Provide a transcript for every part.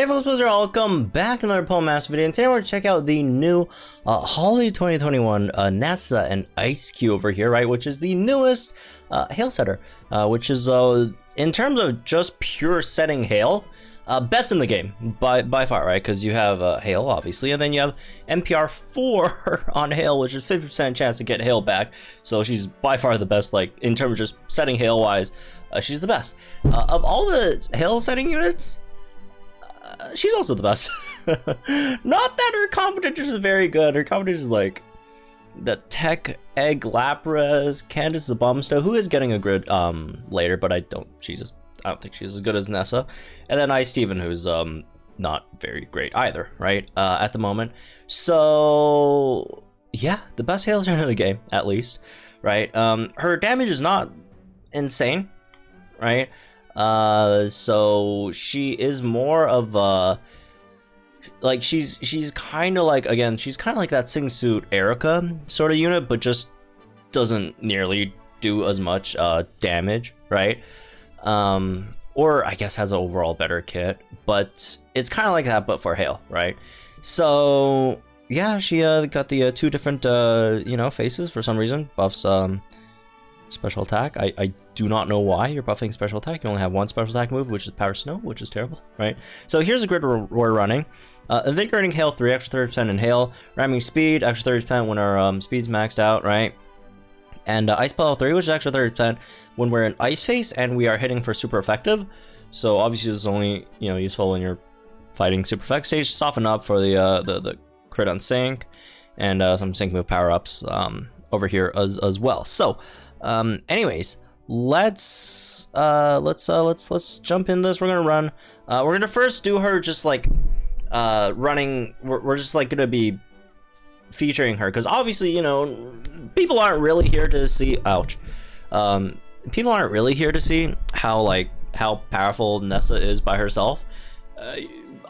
Hey folks, welcome back to another Pole Master video, and today we're going to check out the new Holiday 2021 Nessa and Eiscue over here, right, which is the newest hail setter, which is, in terms of just pure setting hail, best in the game, by far, right, because you have hail, obviously, and then you have NPR 4 on hail, which is 50% chance to get hail back, so she's by far the best, like, in terms of just setting hail-wise, she's the best. Of all the hail setting units, she's also the best. Not that her competition is very good. Her competition is like the Tech, Egg, Lapras, Candace Zabumsta, who is getting a grid later, but I don't think she's as good as Nessa. And then Ice Steven, who's not very great either, right? At the moment. So yeah, the best hail turn in the game, at least, right? Her damage is not insane, right? So she is more of a, like, she's kind of like, again, she's kind of like that Sing Suit Erica sort of unit, but just doesn't nearly do as much damage, right? Or I guess has an overall better kit, but it's kind of like that, but for hail, right? So yeah, she got the two different faces for some reason. Buffs special attack. I do not know why you're buffing special attack. You only have one special attack move, which is Power Snow, which is terrible, right? So here's a grid we're running. Invigorating Hail 3, extra 30% in Hail. Ramming Speed, extra 30% when our speed's maxed out, right? And Ice Pellet 3, which is extra 30% when we're in Ice Face and we are hitting for super effective. So obviously this is only useful when you're fighting super effect stage. Soften up for the crit on sync and some sync move power ups over here as well. So anyways, let's jump in this. We're gonna run. We're gonna first do her just like running. We're just like gonna be featuring her because obviously people aren't really here to see. Ouch. People aren't really here to see how powerful Nessa is by herself.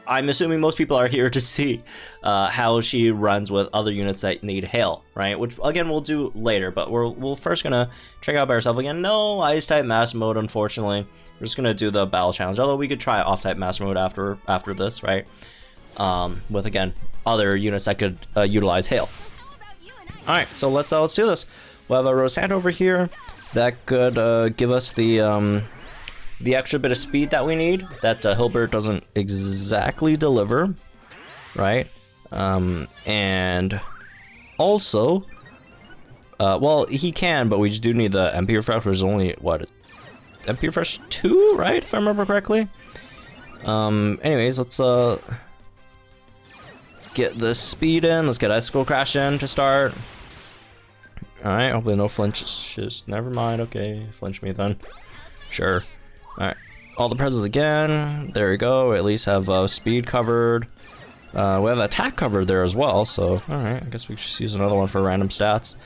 I'm assuming most people are here to see how she runs with other units that need hail, right? Which again we'll do later, but we're first gonna check out by ourselves again. No ice type master mode, unfortunately. We're just gonna do the battle challenge. Although we could try off type master mode after this, right? With again other units that could utilize hail. All right, so let's do this. We'll have a Rosant over here that could give us the extra bit of speed that we need that Hilbert doesn't exactly deliver, right? And also, well, he can, but we just do need the MP Refresh, which is only, what, MP Refresh 2, right? If I remember correctly. Anyways, let's get the speed in. Let's get Icicle Crash in to start. Alright, hopefully no flinches. Never mind, okay, flinch me then. Sure. Alright, all the presses again. There we go. We at least have speed covered. We have attack covered there as well, so alright, I guess we should just use another one for random stats.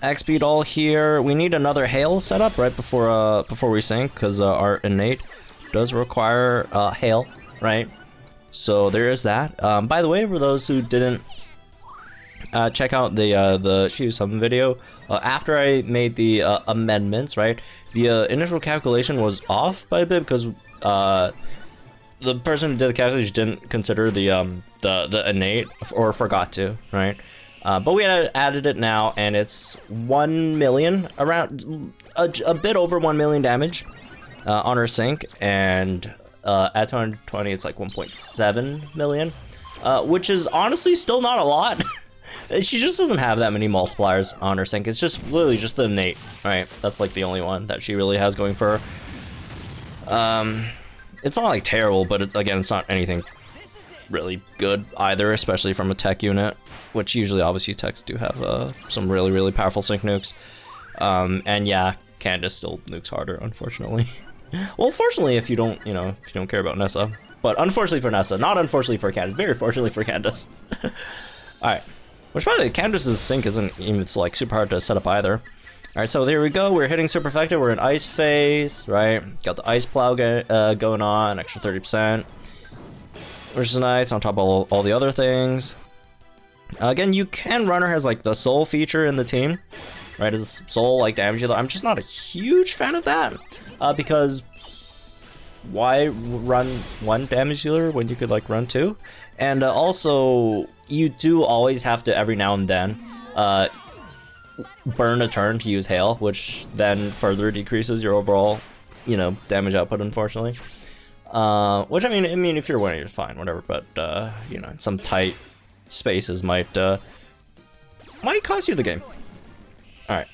X speed all here. We need another hail setup right before we sync, because our innate does require hail, right? So there is that. By the way, for those who didn't check out the She Used Summon video, after I made the amendments, right? The initial calculation was off by a bit because the person who did the calculation didn't consider the innate or forgot to, right? But we had added it now, and it's 1 million, around a bit over 1 million damage on her sync, and at 220 it's like 1.7 million, which is honestly still not a lot. She just doesn't have that many multipliers on her sync. It's just literally just the innate, right? That's like the only one that she really has going for her. It's not like terrible, but it's not anything really good either, especially from a tech unit, which usually obviously techs do have some really powerful sync nukes. And yeah, Candace still nukes harder, unfortunately. Well, fortunately if you don't, if you don't care about Nessa, but unfortunately for Nessa, not unfortunately for Candace, very fortunately for Candace. All right. Which, by the way, Candace's sync isn't even like super hard to set up either. All right, so there we go. We're hitting super effective. We're in Ice Face, right? Got the Ice Plow going on, extra 30%, which is nice on top of all the other things. Again, you can run her as like the soul feature in the team, right? As soul like damage dealer. I'm just not a huge fan of that because why run one damage dealer when you could like run two? And also, you do always have to every now and then burn a turn to use hail, which then further decreases your overall, you know, damage output, unfortunately. Which I mean, if you're winning, you're fine, whatever. But you know, some tight spaces might cost you the game. All right.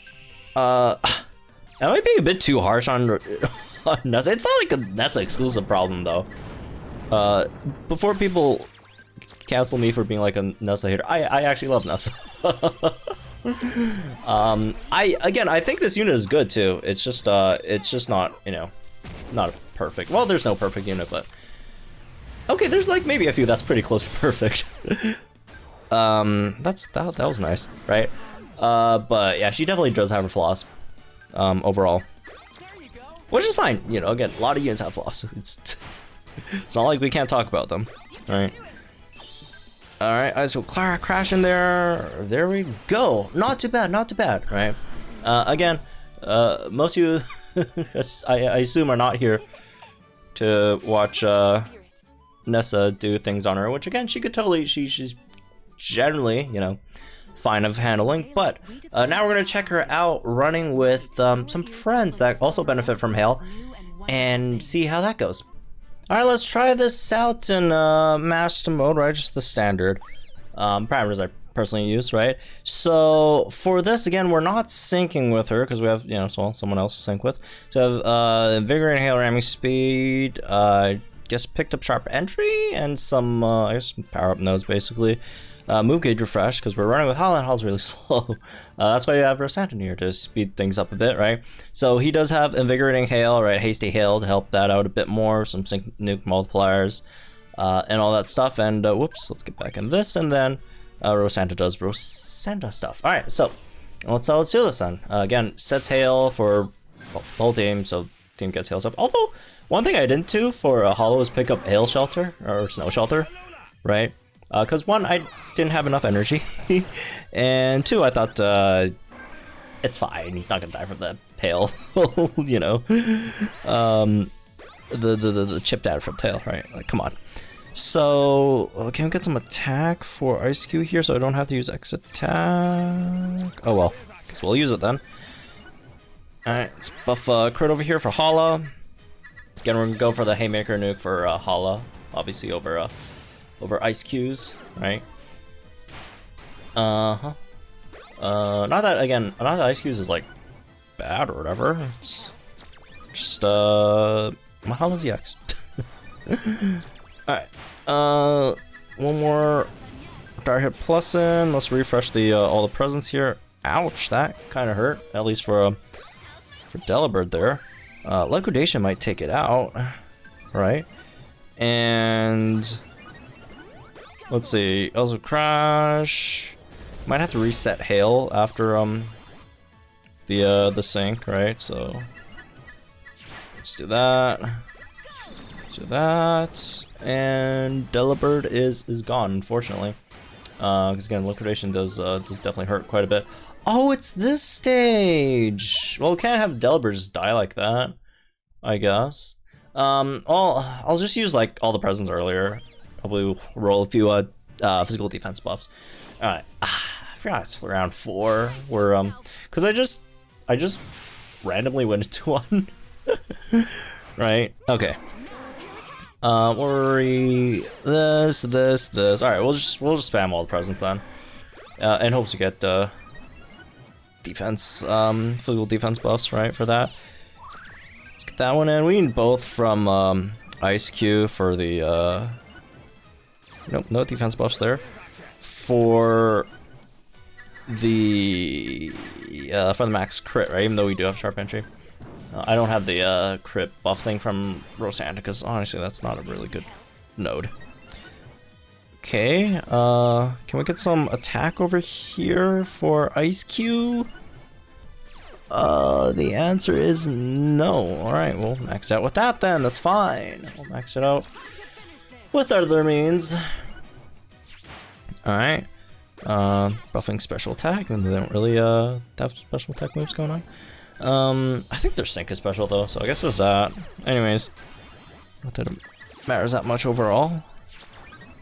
Am I being a bit too harsh on Nessa? It's not like a Nessa exclusive problem though. Before people cancel me for being like a Nessa hater, I actually love Nessa. I think this unit is good too. It's just not, you know, not perfect. Well, there's no perfect unit, but okay, there's like maybe a few that's pretty close to perfect. That was nice, right? But yeah, she definitely does have her flaws, overall, which is fine. You know, again, a lot of units have flaws. It's not like we can't talk about them, right? All right, I will crash in there. There we go. Not too bad, not too bad, right? Again, most of you, I assume, are not here to watch Nessa do things on her, which again, she could totally, she's generally, you know, fine of handling. But now we're gonna check her out running with some friends that also benefit from hail and see how that goes. All right, let's try this out in master mode, right? Just the standard parameters I personally use, right? So for this, again, we're not syncing with her because we have, you know, someone else to sync with. So I have invigorating hail, ramming speed, just picked up sharp entry and some, I guess, power up nodes basically. Move gauge refresh because we're running with Hall and Hall's really slow. That's why you have Rosantin here to speed things up a bit, right? So he does have invigorating hail, right? Hasty hail to help that out a bit more. Some sync nuke multipliers and all that stuff. And whoops, let's get back in this. And then Rosanta does Rosanta stuff. All right, so let's do this then. Again, sets hail for the whole team, so team gets hail stuff. Although one thing I didn't do for Hollow is pick up hail shelter or snow shelter, right? Because one, I didn't have enough energy, and two, I thought it's fine. He's not gonna die from the hail, you know. The chipped out from tail, right? Like, come on. So can we get some attack for Eiscue here, so I don't have to use X attack? Oh well, guess we'll use it then. All right, let's buff crit over here for Hala. Again, we're gonna go for the Haymaker nuke for Hala, obviously over Eiscue's, right? Not that Eiscue's is like bad or whatever. It's just Mahala's EX. Alright. One more Dire Hit Plus in. Let's refresh the all the presents here. Ouch, that kinda hurt. At least for Delibird there. Liquidation might take it out. Right? And let's see, also crash. Might have to reset hail after the sync, right? So let's do that. Do that. And Delibird is gone, unfortunately. Because again, liquidation does definitely hurt quite a bit. Oh, it's this stage. Well, we can't have Delibird just die like that, I guess. I'll just use like all the presents earlier. Probably roll a few physical defense buffs. All right, I forgot it's round 4. We're because I just randomly went into one. Right? Okay. Worry this. All right, we'll just spam all the presents then, in hopes to get defense physical defense buffs, right? For that, let's get that one in. We need both from Eiscue for the nope, no defense buffs there. For the max crit, right? Even though we do have sharp entry. I don't have the crit buff thing from Rosanta because honestly that's not a really good node. Okay, can we get some attack over here for Eiscue? The answer is no. Alright, we'll max it out with that then, that's fine. We'll max it out with other means. Alright. Buffing special attack, and they don't really have special attack moves going on. I think their sync is special though, so I guess there's that. Anyways, Not that it matters that much overall.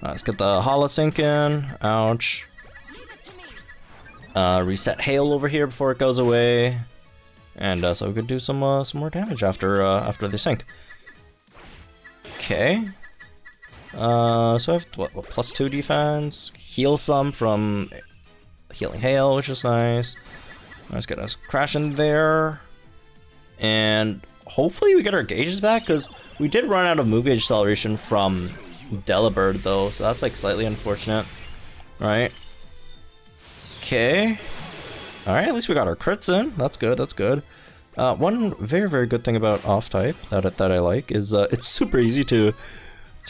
Let's get the holosync in. Ouch. Reset hail over here before it goes away. And so we could do some more damage after the sync. Okay. So I have what, +2 defense. Heal some from healing hail, which is nice. Let's get us crashing there. And hopefully we get our gauges back, because we did run out of move gauge acceleration from Delibird though, so that's like slightly unfortunate. Alright. Okay. Alright, at least we got our crits in. That's good, that's good. One very, very good thing about off type that I like is it's super easy to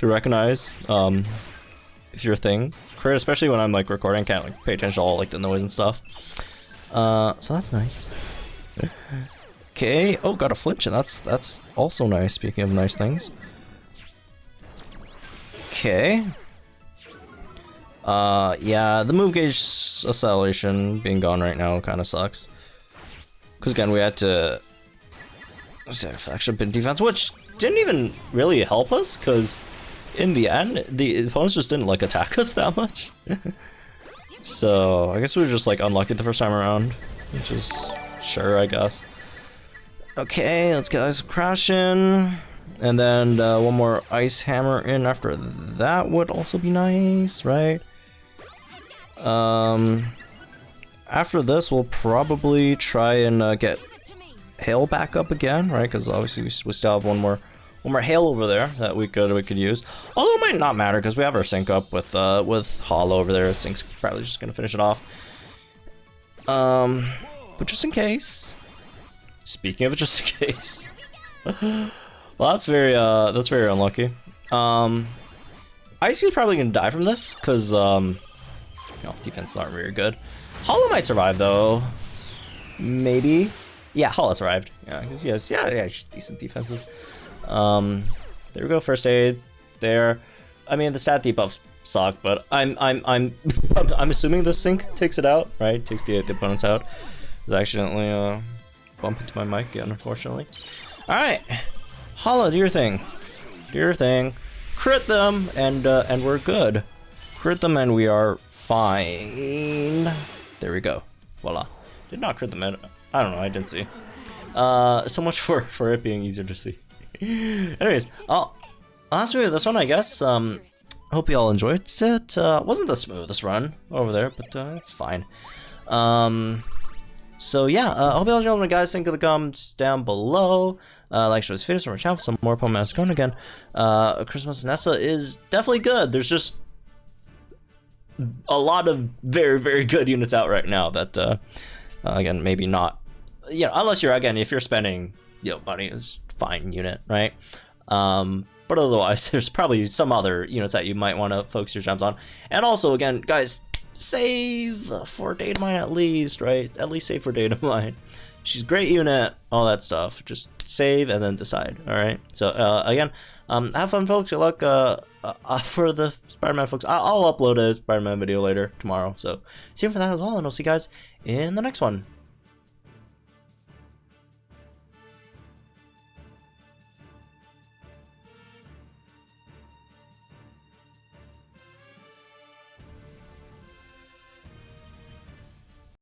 recognize if your thing crit, especially when I'm like recording, can't like pay attention to all like the noise and stuff. So that's nice. Okay, oh, got a flinch, and that's also nice, speaking of nice things. Okay. Yeah, the move gauge acceleration being gone right now kind of sucks. Because again, we had to actually been defense, which didn't even really help us, because in the end, the opponents just didn't like attack us that much. So I guess we were just like unlucky the first time around, which is sure, I guess. Okay, let's get us crashing, and then one more ice hammer in after that would also be nice, right? After this, we'll probably try and get hail back up again, right? Because obviously we still have one more hail over there that we could use. Although it might not matter because we have our sync up with Hollow over there. Sync's probably just gonna finish it off. But just in case. Speaking of it, just in case. Well, that's very unlucky. Eiscue's probably gonna die from this because you know, defense aren't very good. Hollow might survive though. Maybe. Yeah, Hollow survived. Yeah, because yeah, decent defenses. There we go. First aid there. I mean, the stat debuffs suck, but I'm assuming the sync takes it out, right? Takes the opponents out. I accidentally bump into my mic again, unfortunately. All right, Hollow, do your thing. Do your thing. Crit them, and we're good. Crit them, and we are fine. There we go. Voila. Did not crit them. I don't know. I didn't see. So much for it being easier to see. Anyways, last video this one, I guess. Hope you all enjoyed it. Wasn't the smoothest run over there, but it's fine. So yeah, I hope you all enjoyed, guys. Think of the comments down below. Like, share this video, so our channel for some more Pokemon Master going again. Christmas Nessa is definitely good. There's just a lot of very, very good units out right now that, again, maybe not, you know, unless you're, again, if you're spending, you know, money, is fine unit, right? But otherwise, there's probably some other units that you might want to focus your gems on. And also, again, guys, save for Datamined at least, right? At least save for Datamined. She's a great unit, all that stuff. Just save and then decide, all right? So, again, have fun, folks. Good luck for the Spider-Man, folks. I'll upload a Spider-Man video later tomorrow. So, see you for that as well, and I'll see you guys in the next one.